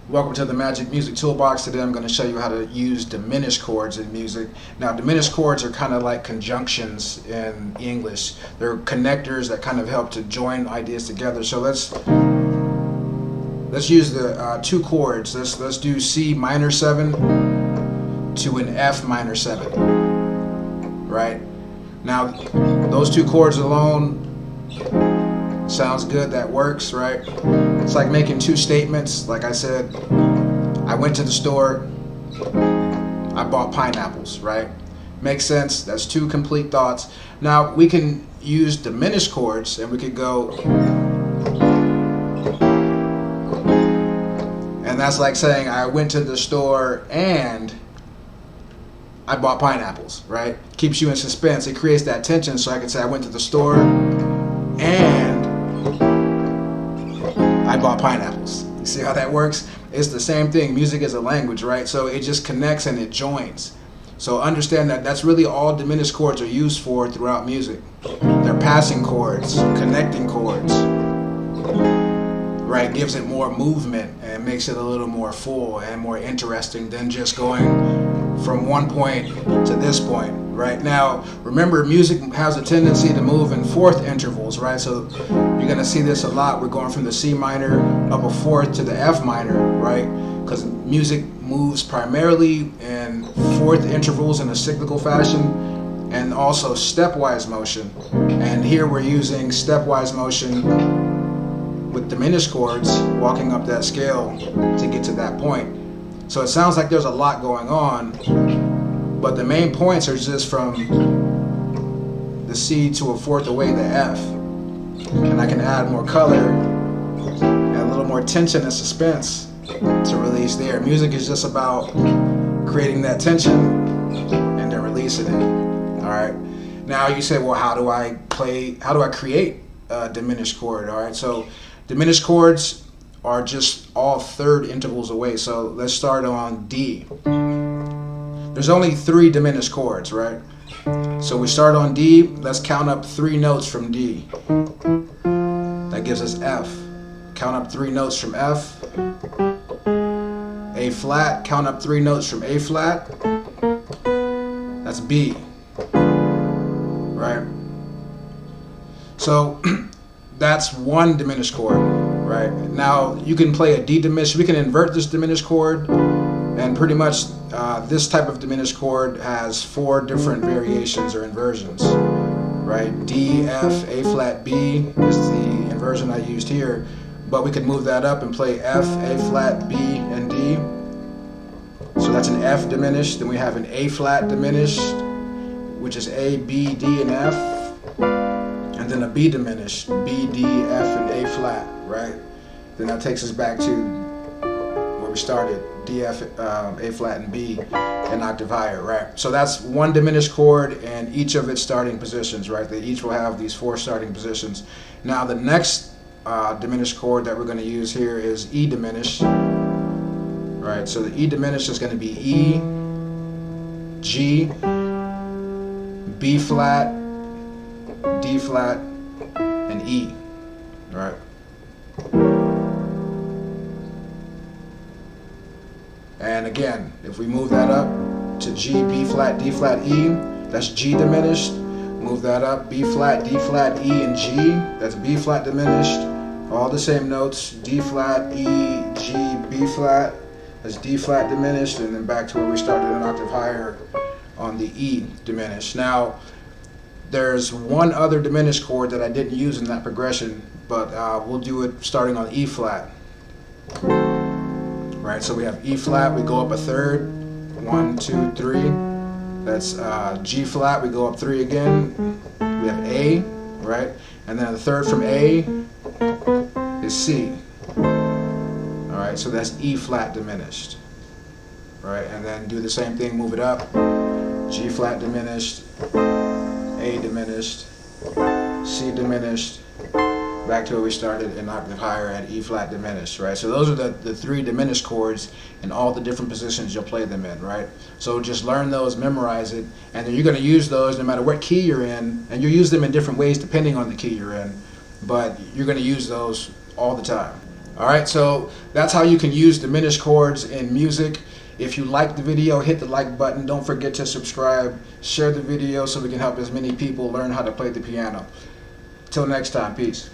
Welcome to the Magic Music Toolbox. Today I'm going to show you how to use diminished chords in music. Now, diminished chords are kind of like conjunctions in English. They're connectors that kind of help to join ideas together. So let's use the two chords. Let's do C minor 7 to an F minor 7. Right? Now, those two chords alone sounds good, that works, right? It's like making two statements. Like I said, I went to the store, I bought pineapples, right? Makes sense. That's two complete thoughts. Now we can use diminished chords and we could go, and that's like saying I went to the store and I bought pineapples, right? Keeps you in suspense. It creates that tension. So I could say I went to the store and I bought pineapples. You see how that works? It's the same thing. Music is a language, right? So it just connects and it joins. So understand that that's really all diminished chords are used for throughout music. They're passing chords, connecting chords, right? Gives it more movement and makes it a little more full and more interesting than just going from one point to this point. Right now, remember, music has a tendency to move in fourth intervals, right? So you're gonna see this a lot. We're going from the C minor up a fourth to the F minor, right? Because music moves primarily in fourth intervals in a cyclical fashion and also stepwise motion. And here we're using stepwise motion with diminished chords, walking up that scale to get to that point. So it sounds like there's a lot going on, but the main points are just from the C to a fourth away the F. And I can add more color and a little more tension and suspense to release there. Music is just about creating that tension and then releasing it. Alright. Now you say, well, how do I create a diminished chord? Alright, so diminished chords are just all third intervals away. So let's start on D. There's only 3 diminished chords, right? So we start on D. Let's count up 3 notes from D. That gives us F. Count up 3 notes from F. A flat. Count up 3 notes from A flat. That's B. Right? So that's one diminished chord, right? Now you can play a D diminished. We can invert this diminished chord, and pretty much this type of diminished chord has 4 different variations or inversions, right? D, F, A flat, B is the inversion I used here, but we could move that up and play F, A flat, B, and D. So that's an F diminished. Then we have an A flat diminished, which is A, B, D, and F. And then a B diminished, B, D, F, and A flat, right? Then that takes us back to where we started, D, F, A flat, and B, an octave higher, right? So that's one diminished chord and each of its starting positions, right? They each will have these 4 starting positions. Now the next diminished chord that we're going to use here is E diminished, right? So the E diminished is going to be E, G, B flat, D flat, and E, right? And again, if we move that up to G, B flat, D flat, E, that's G diminished. Move that up, B flat, D flat, E, and G, that's B flat diminished. All the same notes, D flat, E, G, B flat, that's D flat diminished, and then back to where we started, an octave higher on the E diminished. Now, there's one other diminished chord that I didn't use in that progression, but we'll do it starting on E flat. Right, so we have E flat, we go up a third, 1, 2, 3. That's G flat, we go up 3 again. We have A, right? And then the third from A is C. All right, so that's E flat diminished. Right, and then do the same thing, move it up. G flat diminished, A diminished, C diminished, back to where we started, an octave higher at E flat diminished, right? So those are the 3 diminished chords and all the different positions you'll play them in, right? So just learn those, memorize it, and then you're going to use those no matter what key you're in, and you use them in different ways depending on the key you're in, but you're going to use those all the time. All right, so that's how you can use diminished chords in music. If you like the video, hit the like button. Don't forget to subscribe. Share the video so we can help as many people learn how to play the piano. Till next time, peace.